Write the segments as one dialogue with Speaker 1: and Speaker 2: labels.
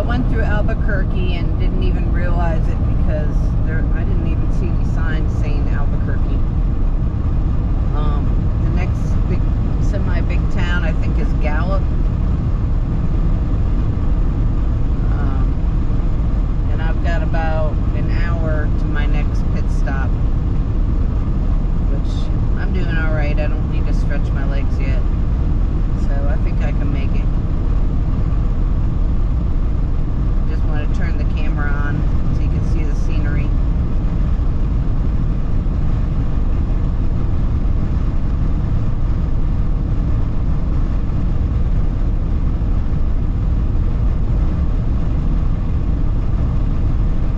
Speaker 1: I went through Albuquerque and didn't even realize it because I didn't even see any signs saying Albuquerque. The next semi-big town I think is Gallup. And I've got about an hour to my next pit stop, which I'm doing alright. I don't need to stretch my legs yet, so I think I can make it. Just want to turn the camera on so you can see the scenery.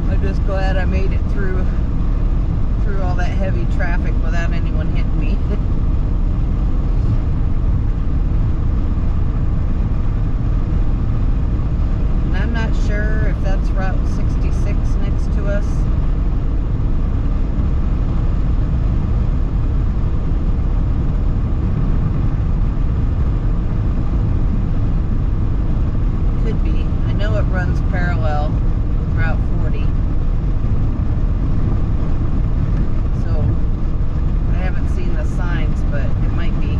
Speaker 1: I'm just glad I made it through all that heavy traffic without anyone hitting me. And I'm not sure if that's Route 66 next to us. Could be. I know it runs parallel with Route 40. So I haven't seen the signs, but it might be.